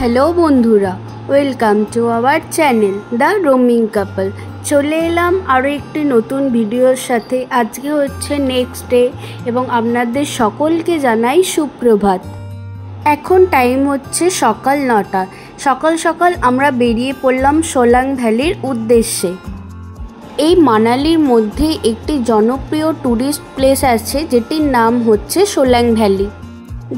Hello বন্ধুরা, welcome to our channel the roaming couple. চলে এলাম আরও একটি নতুন ভিডিওর সাথে। আজকে হচ্ছে নেক্সট ডে এবং আপনাদের সকলকে জানাই সুপ্রভাত। এখন টাইম হচ্ছে সকাল 9টা। সকাল সকাল আমরা বেরিয়ে পড়লাম সোলাং ভ্যালির উদ্দেশ্যে। এই মানালির মধ্যে একটি জনপ্রিয় ট্যুরিস্ট প্লেস আছে যেটির নাম হচ্ছে সোলাং ভ্যালি,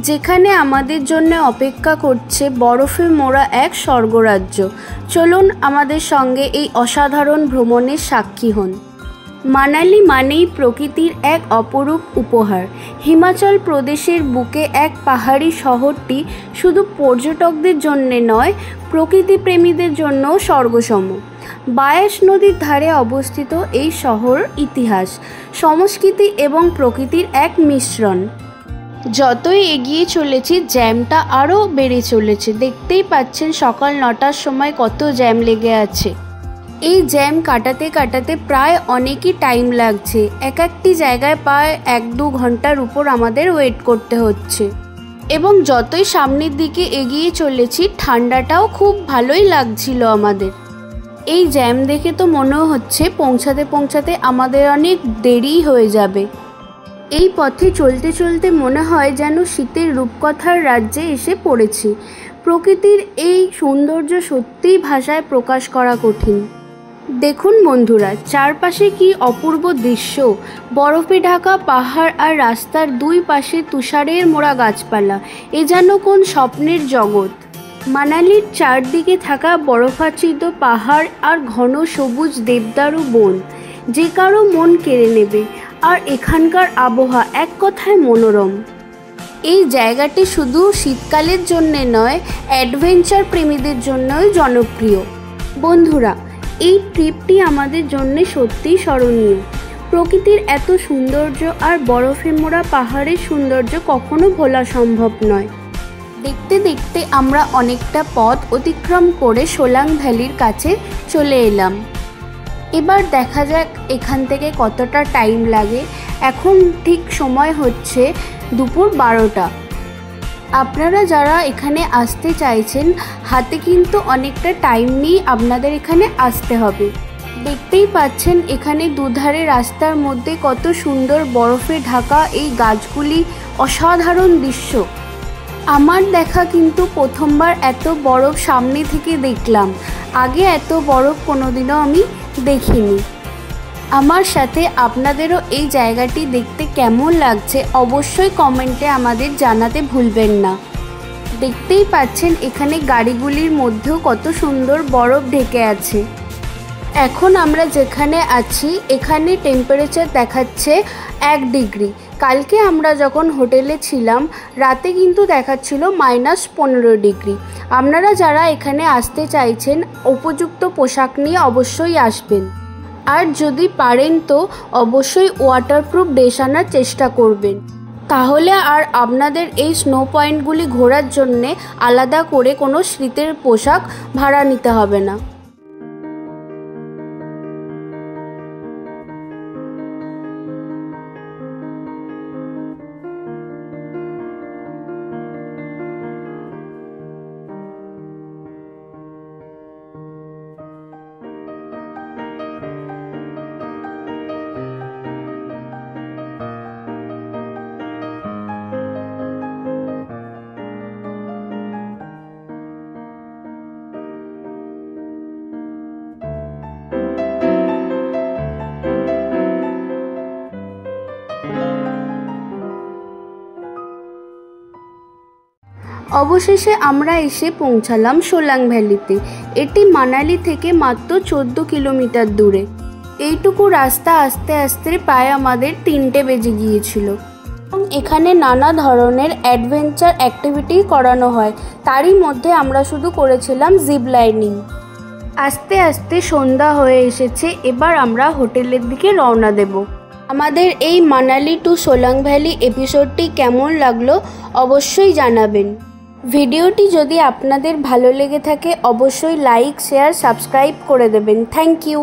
যেখানে আমাদের জন্য অপেক্ষা করছে বরফে মোড়া এক স্বর্গরাজ্য। চলুন আমাদের সঙ্গে এই অসাধারণ ভ্রমণের সাক্ষী হন। মানালি মানেই প্রকৃতির এক অপরূপ উপহার। হিমাচল প্রদেশের বুকে এক পাহাড়ি শহরটি শুধু পর্যটকদের জন্যে নয়, প্রকৃতিপ্রেমীদের জন্যও স্বর্গসম। বায়াস নদীর ধারে অবস্থিত এই শহর ইতিহাস, সংস্কৃতি এবং প্রকৃতির এক মিশ্রণ। যতই এগিয়ে চলেছি জ্যামটা আরও বেড়ে চলেছে। দেখতেই পাচ্ছেন সকাল 9টার সময় কত জ্যাম লেগে আছে। এই জ্যাম কাটাতে কাটাতে প্রায় অনেকই টাইম লাগছে। একটি জায়গায় প্রায় 1-2 ঘন্টার উপর আমাদের ওয়েট করতে হচ্ছে। এবং যতই সামনের দিকে এগিয়ে চলেছি ঠান্ডাটাও খুব ভালোই লাগছিল আমাদের। এই জ্যাম দেখে তো মনে হচ্ছে পৌঁছাতে পৌঁছাতে আমাদের অনেক দেরি হয়ে যাবে। এই পথে চলতে চলতে মনে হয় যেন শীতের রূপকথার রাজ্যে এসে পড়েছি। প্রকৃতির এই সৌন্দর্য সত্যিই ভাষায় প্রকাশ করা কঠিন। দেখুন বন্ধুরা, চারপাশে কি অপূর্ব দৃশ্য! বরফে ঢাকা পাহাড় আর রাস্তার দুই পাশে তুষারের মোড়া গাছপালা। এ যেন কোন স্বপ্নের জগৎ। মানালির চারদিকে থাকা বরফাচ্ছাদিত পাহাড় আর ঘন সবুজ দেবদারু বন যে কারো মন কেড়ে নেবে। আর এখানকার আবহাওয়া এক কথায় মনোরম। এই জায়গাটি শুধু শীতকালের জন্যে নয়, অ্যাডভেঞ্চার প্রেমীদের জন্যই জনপ্রিয়। বন্ধুরা, এই ট্রিপটি আমাদের জন্য সত্যিই স্মরণীয়। প্রকৃতির এত সৌন্দর্য আর বরফে মোড়া পাহাড়ের সৌন্দর্য কখনো ভোলা সম্ভব নয়। দেখতে দেখতে আমরা অনেকটা পথ অতিক্রম করে সোলাং ভ্যালির কাছে চলে এলাম। এবার দেখা যাক এখান থেকে কতটা টাইম লাগে। এখন ঠিক সময় হচ্ছে দুপুর 12টা। আপনারা যারা এখানে আসতে চাইছেন হাতে কিন্তু অনেকটা টাইম নিয়ে আপনাদের এখানে আসতে হবে। দেখতেই পাচ্ছেন এখানে দুধারে রাস্তার মধ্যে কত সুন্দর বরফে ঢাকা এই গাছগুলি, অসাধারণ দৃশ্য। আমার দেখা কিন্তু প্রথমবার এত বরফ সামনে থেকে দেখলাম। আগে এত বরফ কোনোদিনও আমি দেখিনি। আমার সাথে আপনাদেরও এই জায়গাটি দেখতে কেমন লাগছে অবশ্যই কমেন্টে আমাদের জানাতে ভুলবেন না। দেখতেই পাচ্ছেন এখানে গাড়িগুলির মধ্যেও কত সুন্দর বরফ ঢেকে আছে। এখন আমরা যেখানে আছি এখানে টেম্পারেচার দেখাচ্ছে 1 ডিগ্রি। কালকে আমরা যখন হোটেলে ছিলাম রাতে কিন্তু দেখাচ্ছিল -15 ডিগ্রি। আপনারা যারা এখানে আসতে চাইছেন উপযুক্ত পোশাক নিয়ে অবশ্যই আসবেন। আর যদি পারেন তো অবশ্যই ওয়াটারপ্রুফ ড্রেস আনার চেষ্টা করবেন। তাহলে আর আপনাদের এই স্নো পয়েন্টগুলি ঘোরার জন্যে আলাদা করে কোনো শীতের পোশাক ভাড়া নিতে হবে না। অবশেষে আমরা এসে পৌঁছালাম সোলাং ভ্যালিতে। এটি মানালি থেকে মাত্র 14 কিলোমিটার দূরে। এইটুকু রাস্তা আসতে আসতে প্রায় আমাদের 3টে বেজে গিয়েছিল। এবং এখানে নানা ধরনের অ্যাডভেঞ্চার অ্যাক্টিভিটি করানো হয়। তারই মধ্যে আমরা শুধু করেছিলাম জিপ লাইনিং। আস্তে আস্তে সন্ধ্যা হয়ে এসেছে। এবার আমরা হোটেলের দিকে রওনা দেব। আমাদের এই মানালি টু সোলাং ভ্যালি এপিসোডটি কেমন লাগলো অবশ্যই জানাবেন। ভিডিওটি যদি আপনাদের ভালো লেগে থাকে অবশ্যই লাইক, শেয়ার, সাবস্ক্রাইব করে দেবেন। Thank you.